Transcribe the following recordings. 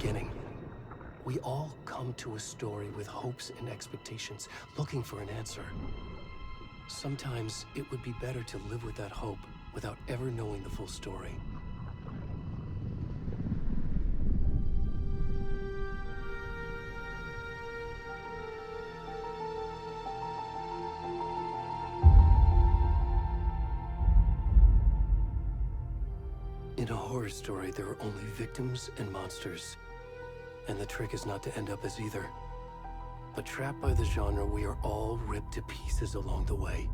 beginning. We all come to a story with hopes and expectations, looking for an answer. Sometimes it would be better to live with that hope without ever knowing the full story. In a horror story, there are only victims and monsters. And the trick is not to end up as either. But trapped by the genre, we are all ripped to pieces along the way.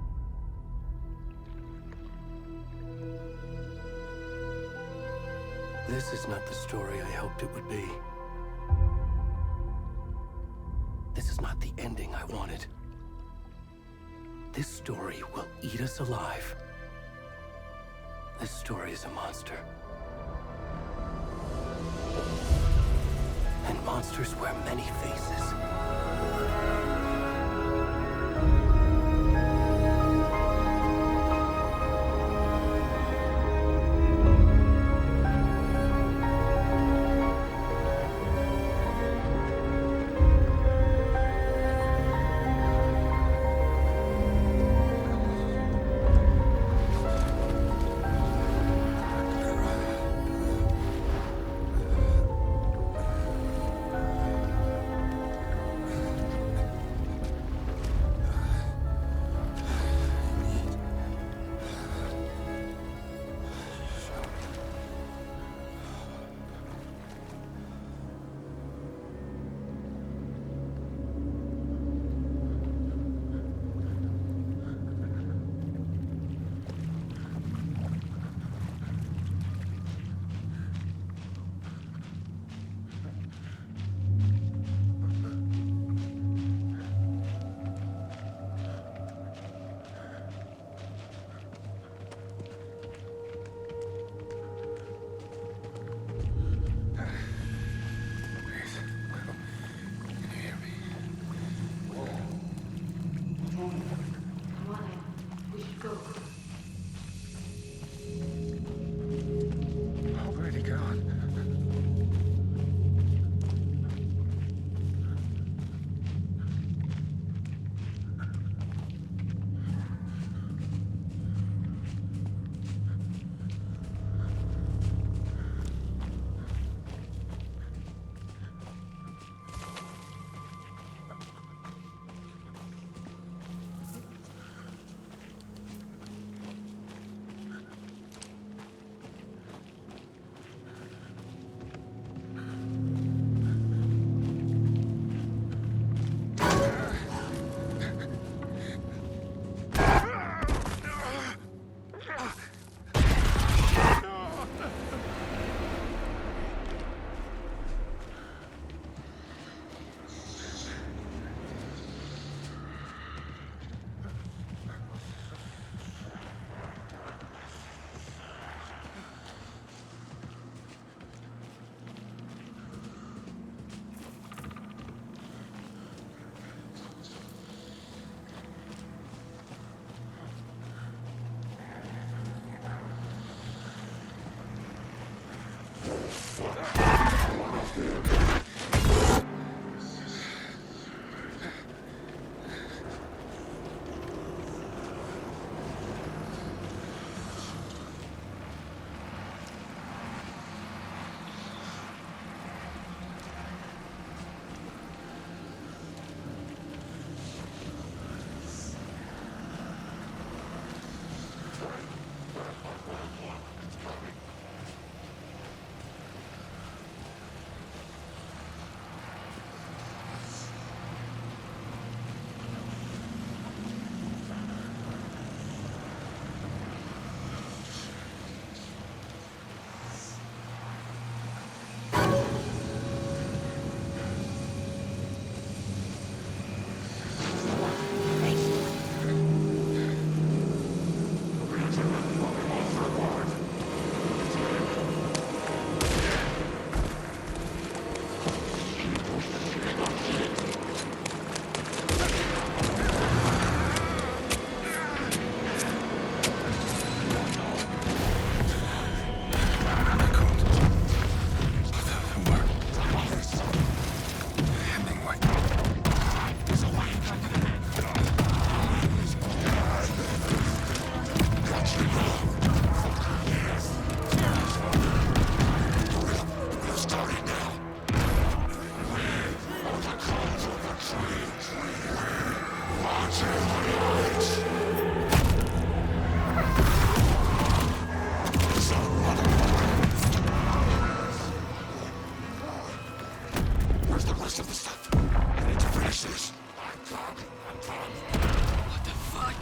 This is not the story I hoped it would be. This is not the ending I wanted. This story will eat us alive. This story is a monster. And monsters wear many faces. the rest of the stuff. I need to finish this. What the fuck?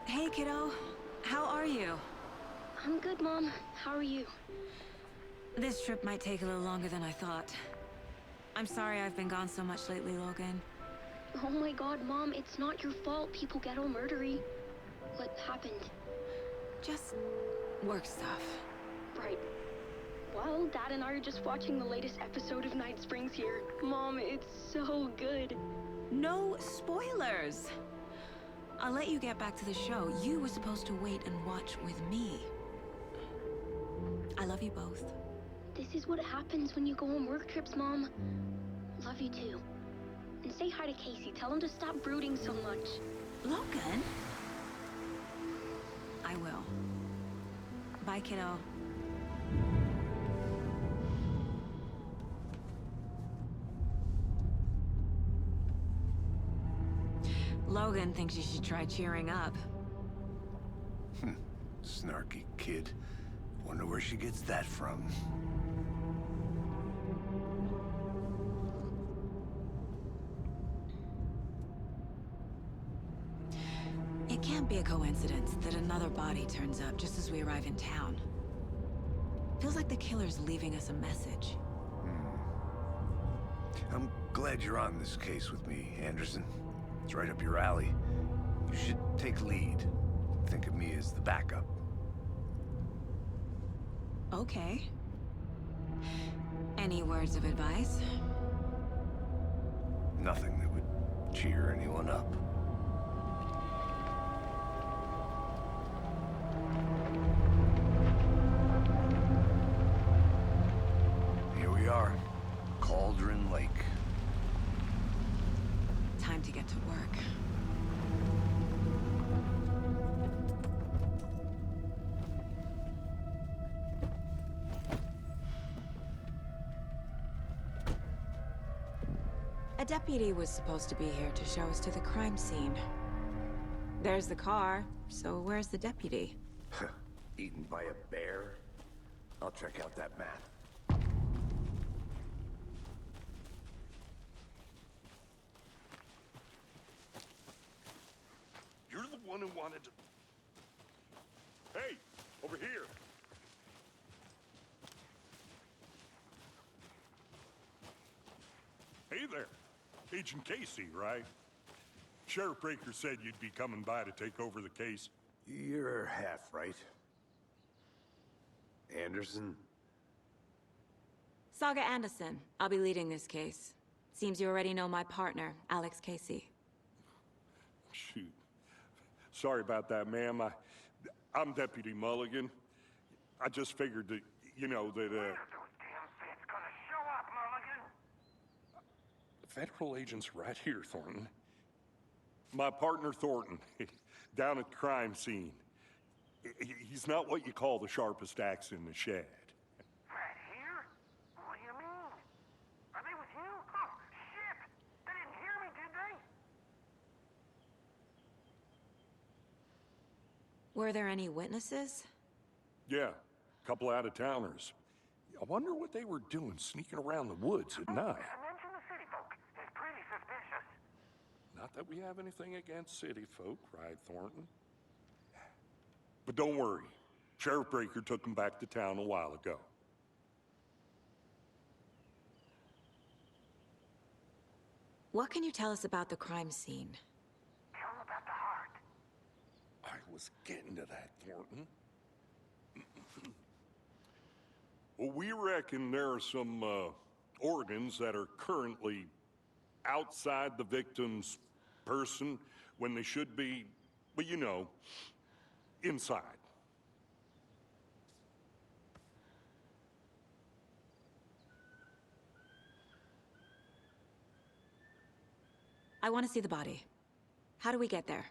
Hey, kiddo. How are you? I'm good, Mom. How are you? This trip might take a little longer than I thought. I'm sorry I've been gone so much lately, Logan. Oh my god, Mom, it's not your fault people get all murdery. What happened? Just work stuff. Right. Well, Dad and I are just watching the latest episode of Night Springs here. Mom, it's so good. No spoilers! I'll let you get back to the show. You were supposed to wait and watch with me. I love you both. This is what happens when you go on work trips, Mom. Love you too. And say hi to Casey. Tell him to stop brooding so much. Logan? I will. Bye, kiddo. Logan thinks you should try cheering up. Snarky kid. Wonder where she gets that from. It can't be a coincidence that another body turns up just as we arrive in town. Feels like the killer's leaving us a message. I'm glad you're on this case with me, Anderson. It's right up your alley. You should take lead. Think of me as the backup. Okay. Any words of advice? Nothing that would cheer anyone up. Here we are. Cauldron Lake. Time to get to work. A deputy was supposed to be here to show us to the crime scene. There's the car, so where's the deputy? Eaten by a bear? I'll check out that map. You're the one who wanted to... Hey, over here. Hey there. Agent Casey, right? Sheriff Breaker said you'd be coming by to take over the case. You're half right. Anderson? Saga Anderson. I'll be leading this case. Seems you already know my partner, Alex Casey. Shoot. Sorry about that, ma'am. I'm Deputy Mulligan. I just figured that, you know, that, When are those damn feds gonna show up, Mulligan? federal agent's right here, Thornton. My partner, Thornton, down at the crime scene. He's not what you call the sharpest axe in the shed. Right here? What do you mean? Are they with you? Oh, shit! They didn't hear me, did they? Were there any witnesses? Yeah, a couple out-of-towners. I wonder what they were doing sneaking around the woods at night. Mention the city folk. It's pretty suspicious. Not that we have anything against city folk, right, Thornton? But don't worry. Sheriff Breaker took them back to town a while ago. What can you tell us about the crime scene? Tell him about the heart. I was getting to that, Thornton. Well, we reckon there are some organs that are currently outside the victim's person when they should be, well, you know, inside. I want to see the body. How do we get there?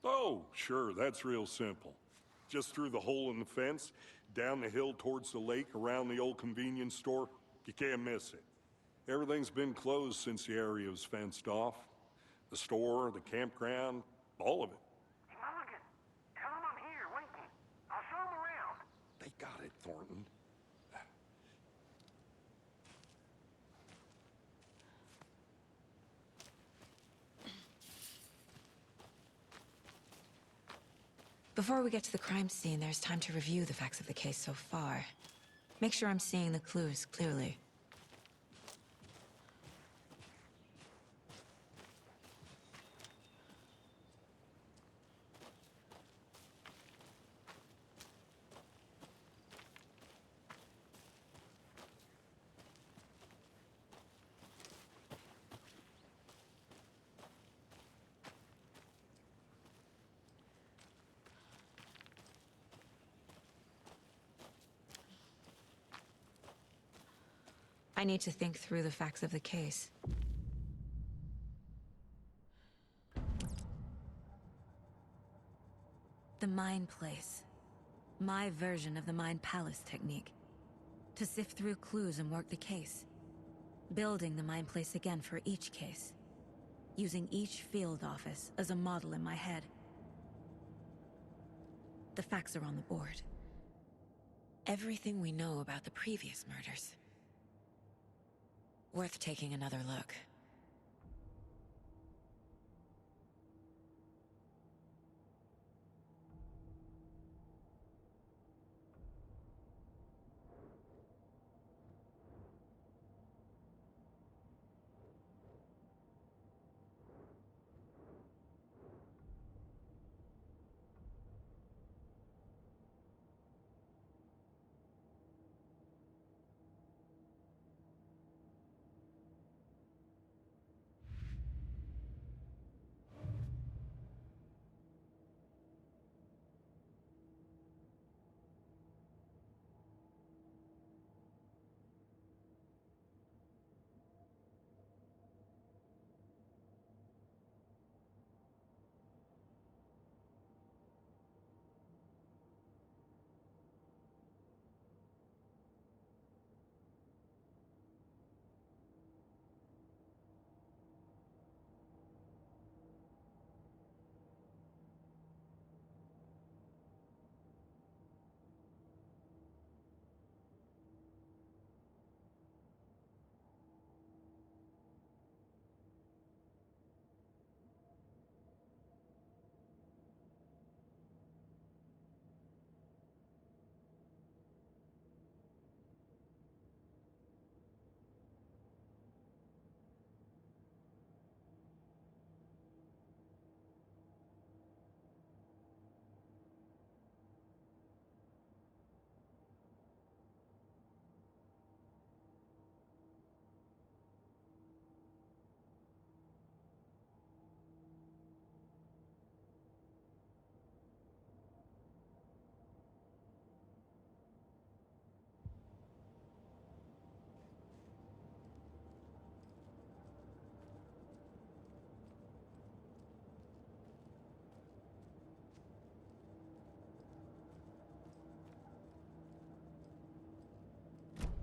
Oh, sure, that's real simple. Just through the hole in the fence, down the hill towards the lake, around the old convenience store. You can't miss it. Everything's been closed since the area was fenced off. The store, the campground, all of it. Hey, Mulligan, tell him I'm here waiting. I'll show him around. They got it, Thornton. Before we get to the crime scene, there's time to review the facts of the case so far. Make sure I'm seeing the clues clearly. I need to think through the facts of the case. The Mind Place. My version of the Mind Palace technique. To sift through clues and work the case. Building the Mind Place again for each case. Using each field office as a model in my head. The facts are on the board. Everything we know about the previous murders. Worth taking another look.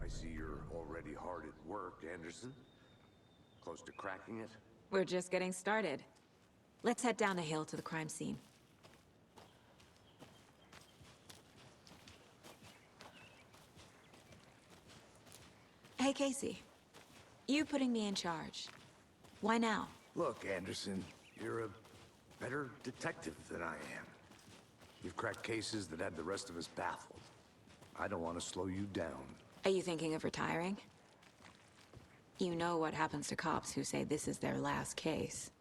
I see you're already hard at work, Anderson. Close to cracking it? We're just getting started. Let's head down the hill to the crime scene. Hey, Casey. You putting me in charge. Why now? Look, Anderson, you're a better detective than I am. You've cracked cases that had the rest of us baffled. I don't want to slow you down. Are you thinking of retiring? You know what happens to cops who say this is their last case.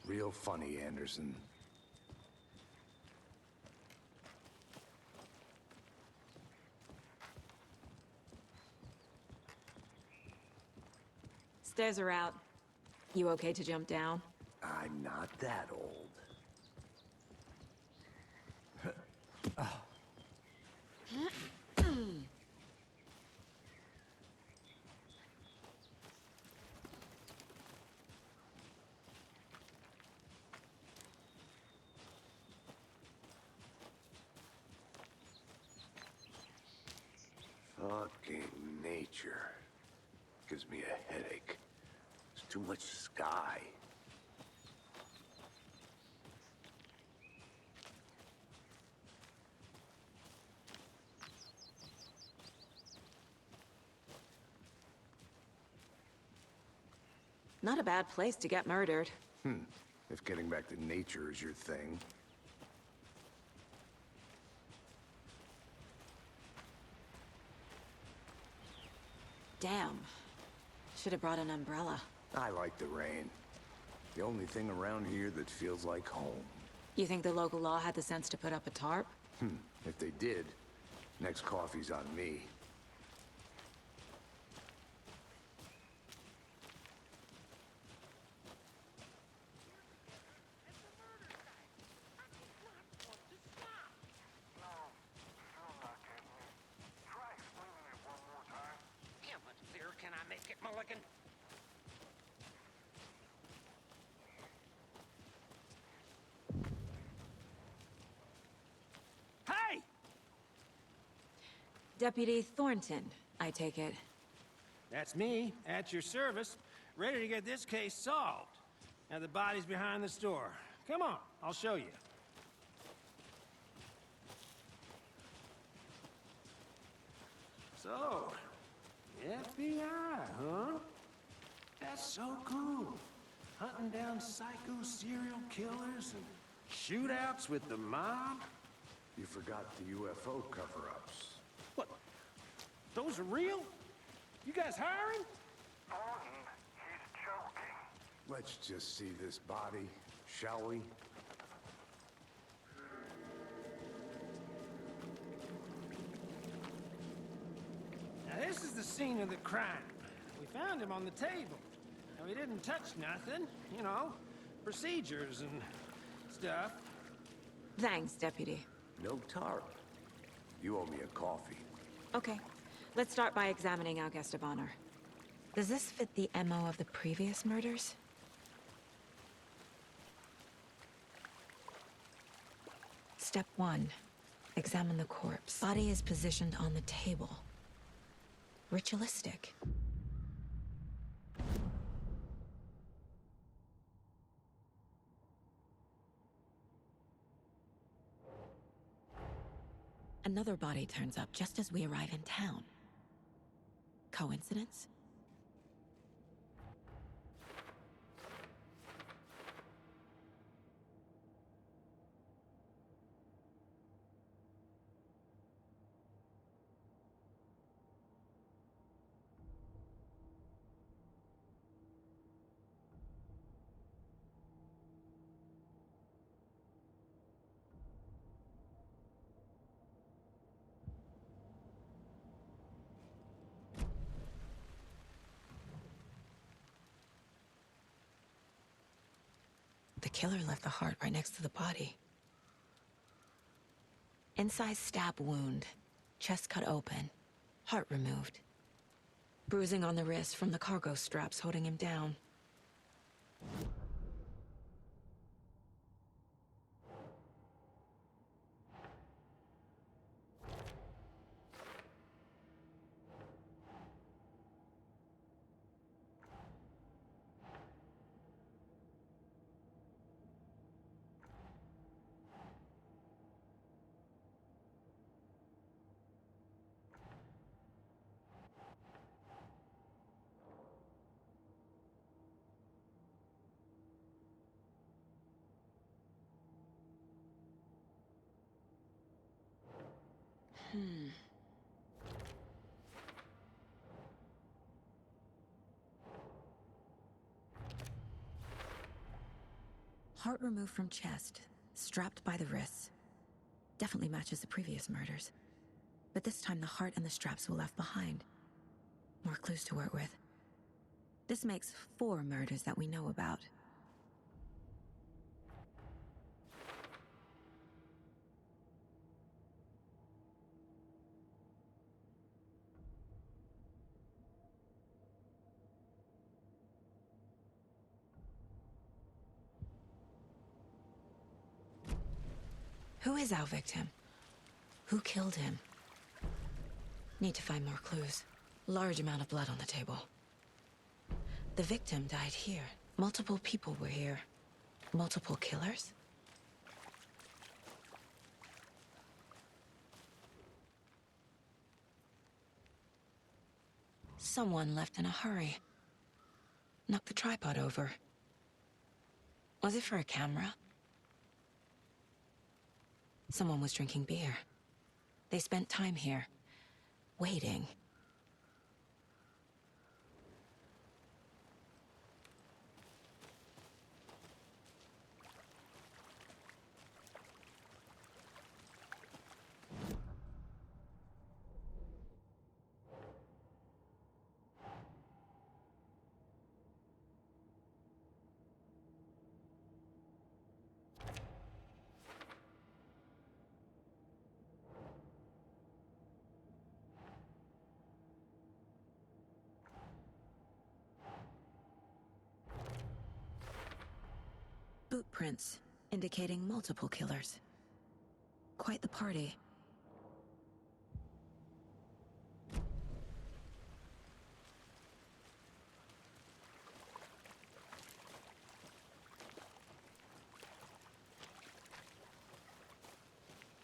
Real funny, Anderson. Stairs are out. You okay to jump down? I'm not that old. Fucking nature. Gives me a headache. There's too much sky. Not a bad place to get murdered. If getting back to nature is your thing. Damn. Should have brought an umbrella. I like the rain. The only thing around here that feels like home. You think the local law had the sense to put up a tarp? If they did, next coffee's on me. Can I make it, Mulligan? Hey! Deputy Thornton, I take it. That's me, at your service, ready to get this case solved. Now the body's behind the store. Come on, I'll show you. So, FBI, huh? That's so cool. Hunting down psycho serial killers and shootouts with the mob. You forgot the UFO cover-ups. What? Those are real? You guys hiring? Thornton, he's joking. Let's just see this body, shall we? Now this is the scene of the crime. We found him on the table. And we didn't touch nothing, you know, procedures and stuff. Thanks, Deputy. No tarp. You owe me a coffee. Okay, let's start by examining our guest of honor. Does this fit the MO of the previous murders? Step 1. Examine the corpse. Body is positioned on the table. Ritualistic. Another body turns up just as we arrive in town. Coincidence? The killer left the heart right next to the body. Incised stab wound, chest cut open, heart removed. Bruising on the wrist from the cargo straps holding him down. Heart removed from chest, strapped by the wrists. Definitely matches the previous murders. But this time the heart and the straps were left behind. More clues to work with. This makes 4 murders that we know about. Who is our victim? Who killed him? Need to find more clues. Large amount of blood on the table. The victim died here. Multiple people were here. Multiple killers? Someone left in a hurry. Knocked the tripod over. Was it for a camera? Someone was drinking beer. They spent time here, waiting. Boot prints, indicating multiple killers. Quite the party.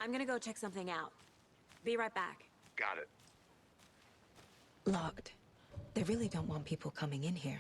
I'm gonna go check something out. Be right back. Got it. Locked. They really don't want people coming in here.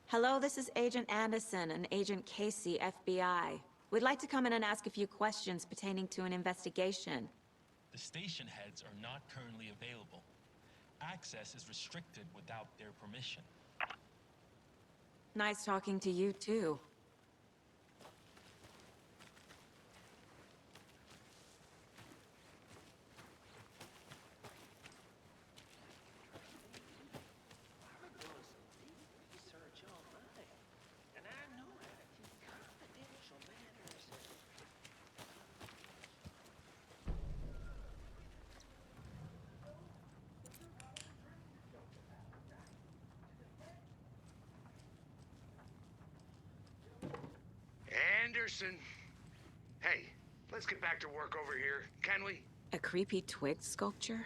Hello, this is Agent Anderson and Agent Casey, FBI. We'd like to come in and ask a few questions pertaining to an investigation. The station heads are not currently available. Access is restricted without their permission. Nice talking to you, too. Anderson. Hey, let's get back to work over here, can we? A creepy twig sculpture?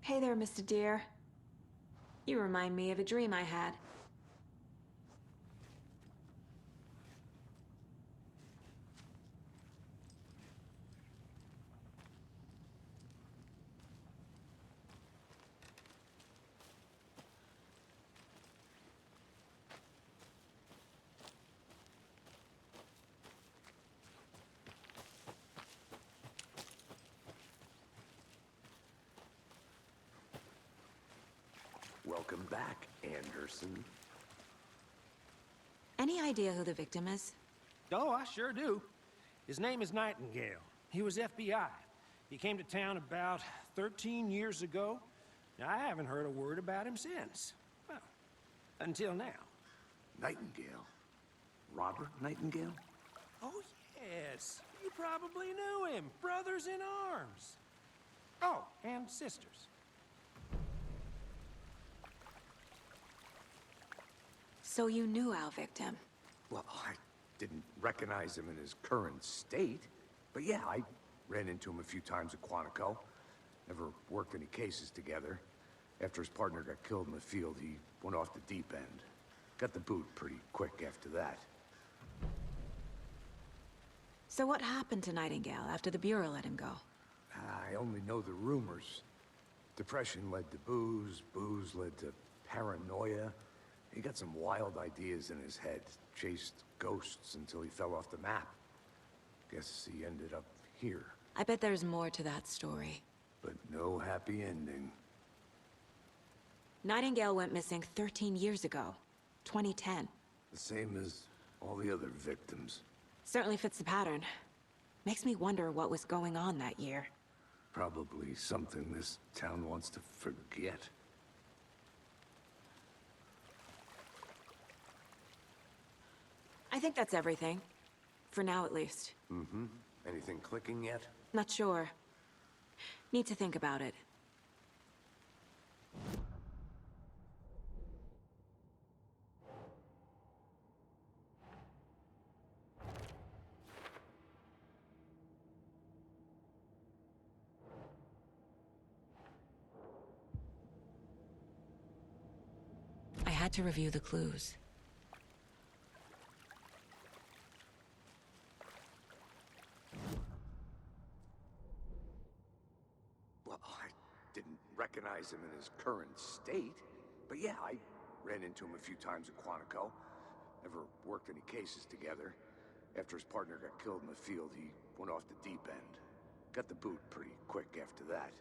Hey there, Mr. Deer. You remind me of a dream I had. Welcome back, Anderson. Any idea who the victim is? Oh, I sure do. His name is Nightingale. He was FBI. He came to town about 13 years ago. Now, I haven't heard a word about him since. Well, until now. Nightingale? Robert Nightingale? Oh, yes. You probably knew him. Brothers in arms. Oh, and sisters. So you knew our victim? Well, I didn't recognize him in his current state. But yeah, I ran into him a few times at Quantico. Never worked any cases together. After his partner got killed in the field, he went off the deep end. Got the boot pretty quick after that. So what happened to Nightingale after the Bureau let him go? I only know the rumors. Depression led to booze, booze led to paranoia. He got some wild ideas in his head, chased ghosts until he fell off the map. Guess he ended up here. I bet there's more to that story. But no happy ending. Nightingale went missing 13 years ago. 2010. The same as all the other victims. Certainly fits the pattern. Makes me wonder what was going on that year. Probably something this town wants to forget. I think that's everything. For now, at least. Mm-hmm. Anything clicking yet? Not sure. Need to think about it. I had to review the clues. Well, I didn't recognize him in his current state. But yeah, I ran into him a few times at Quantico. Never worked any cases together. After his partner got killed in the field, he went off the deep end. Got the boot pretty quick after that.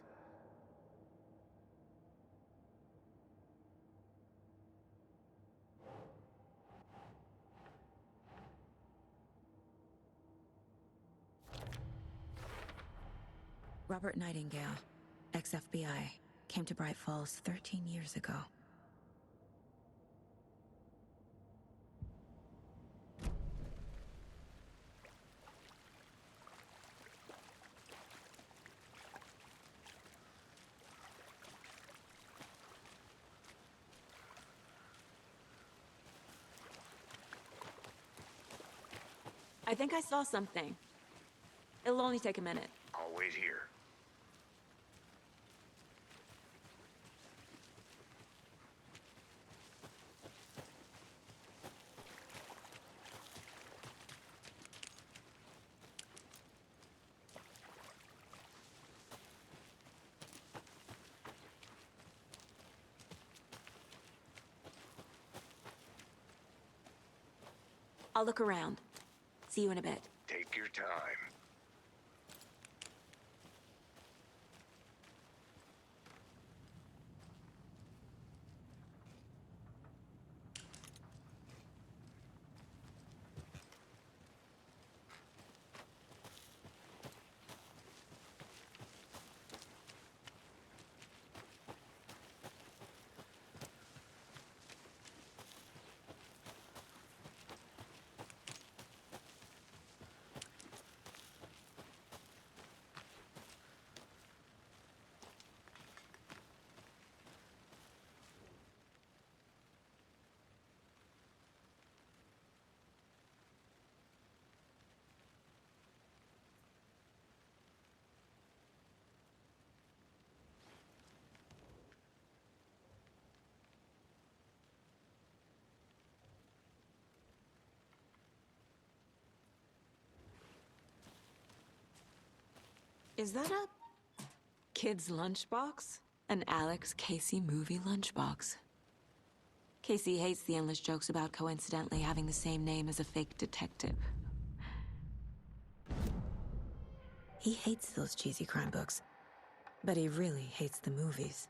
Robert Nightingale, ex-FBI, came to Bright Falls 13 years ago. I think I saw something. It'll only take a minute. I'll wait here. I'll look around. See you in a bit. Take your time. Is that a kid's lunchbox? An Alex Casey movie lunchbox. Casey hates the endless jokes about coincidentally having the same name as a fake detective. He hates those cheesy crime books, but he really hates the movies.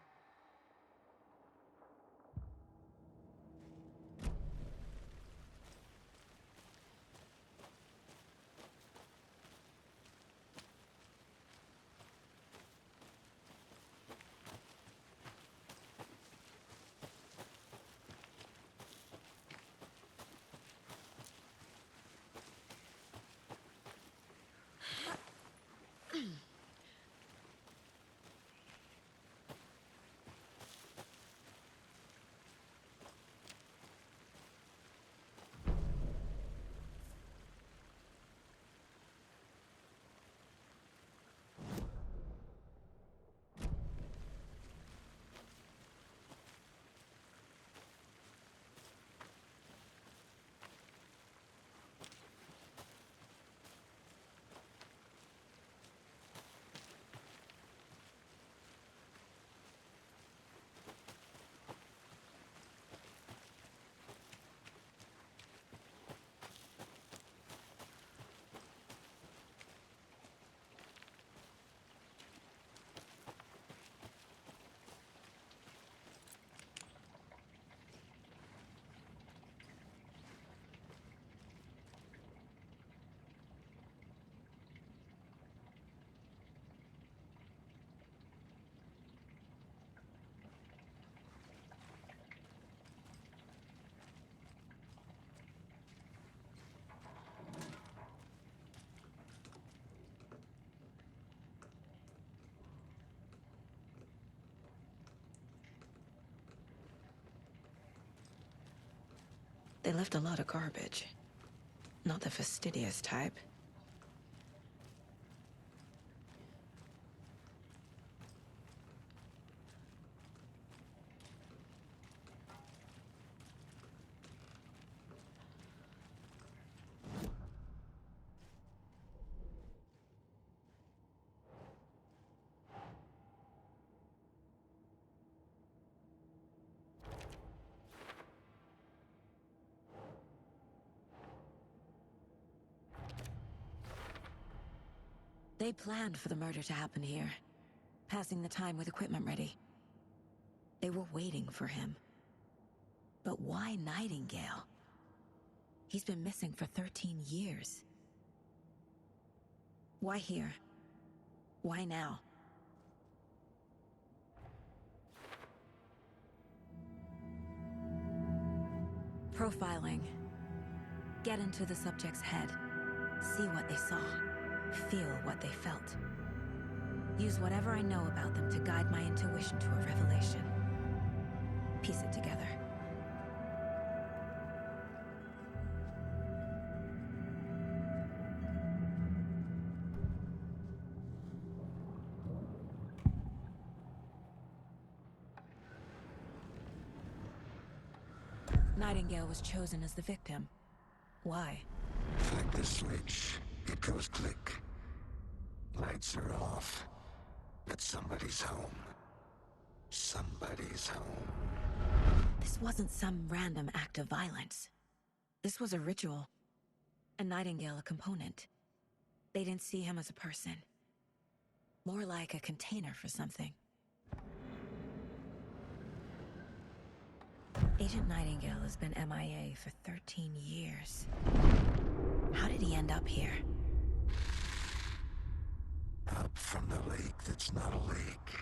They left a lot of garbage. Not the fastidious type. They planned for the murder to happen here, passing the time with equipment ready. They were waiting for him. But why Nightingale? He's been missing for 13 years. Why here? Why now? Profiling. Get into the subject's head. See what they saw. Feel what they felt. Use whatever I know about them to guide my intuition to a revelation. Piece it together. Nightingale was chosen as the victim. Why? Flick the switch. It goes click. Lights are off. But somebody's home. Somebody's home. This wasn't some random act of violence. This was a ritual. And Nightingale a component. They didn't see him as a person. More like a container for something. Agent Nightingale has been MIA for 13 years. How did he end up here? Up from the lake that's not a lake.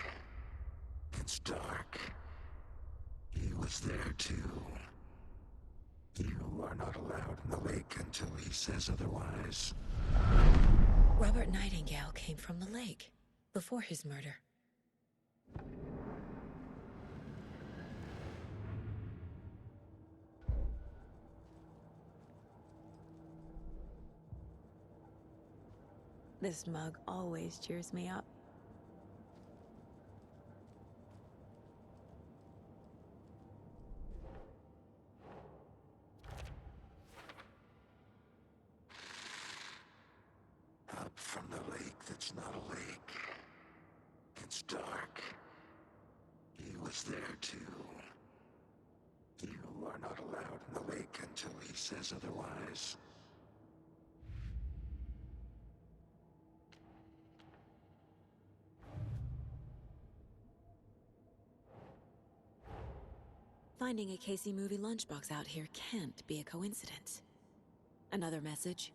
It's dark. He was there too. You are not allowed in the lake until he says otherwise. Robert Nightingale came from the lake, before his murder. This mug always cheers me up. Up from the lake that's not a lake. It's dark. He was there too. You are not allowed in the lake until he says otherwise. Finding a Casey movie lunchbox out here can't be a coincidence. Another message?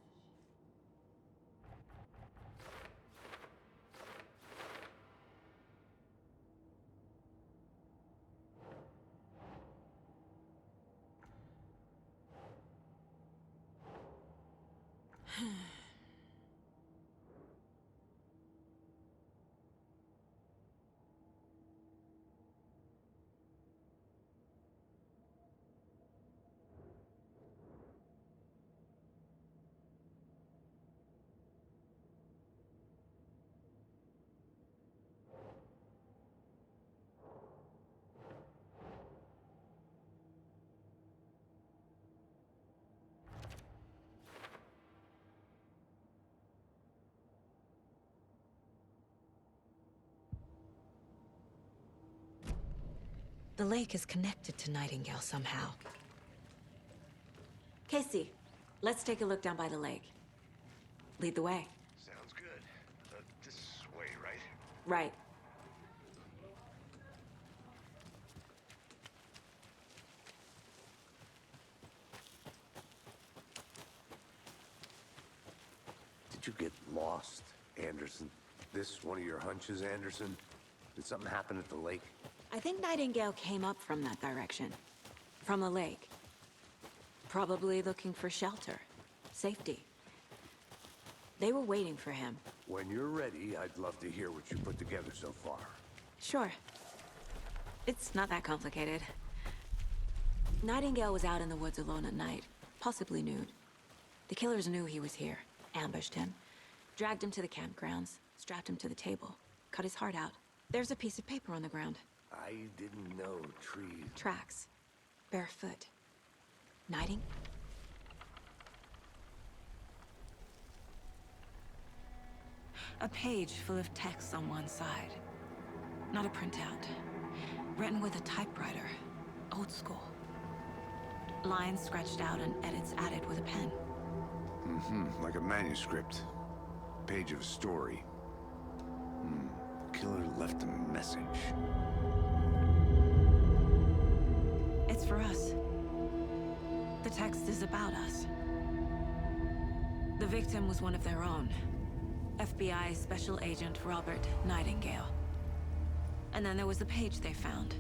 The lake is connected to Nightingale somehow. Casey, let's take a look down by the lake. Lead the way. Sounds good. This way, right? Right. Did you get lost, Anderson? This one of your hunches, Anderson? Did something happen at the lake? I think Nightingale came up from that direction. From the lake. Probably looking for shelter. Safety. They were waiting for him. When you're ready, I'd love to hear what you put together so far. Sure. It's not that complicated. Nightingale was out in the woods alone at night, possibly nude. The killers knew he was here, ambushed him, dragged him to the campgrounds, strapped him to the table, cut his heart out. There's a piece of paper on the ground. I didn't know trees... Tracks. Barefoot. Nighting? A page full of text on one side. Not a printout. Written with a typewriter. Old school. Lines scratched out and edits added with a pen. Like a manuscript. Page of a story. Killer left a message. It's for us. The text is about us. The victim was one of their own. FBI Special Agent Robert Nightingale. And then there was the page they found.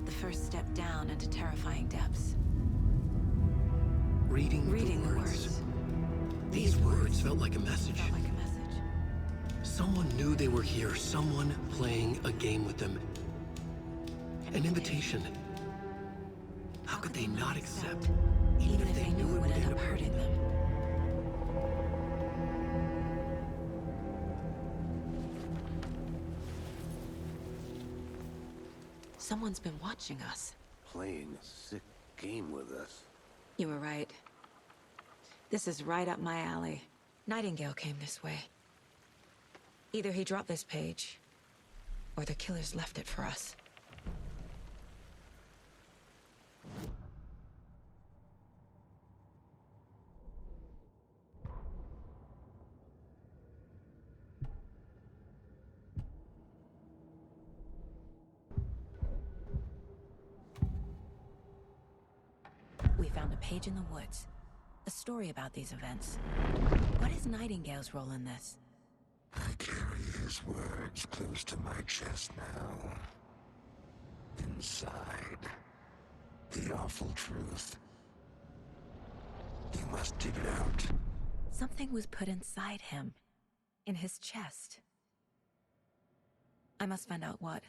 The first step down into terrifying depths. Reading the words. These words felt like a message. Felt like a message. Someone knew they were here, someone playing a game with them. An invitation. How could they not accept, even if they knew it would end up hurting them? Someone's been watching us. Playing a sick game with us. You were right. This is right up my alley. Nightingale came this way. Either he dropped this page, or the killers left it for us. We found a page in the woods. A story about these events. What is Nightingale's role in this? I carry his words close to my chest now. Inside, the awful truth. You must dig it out. Something was put inside him. In his chest. I must find out what.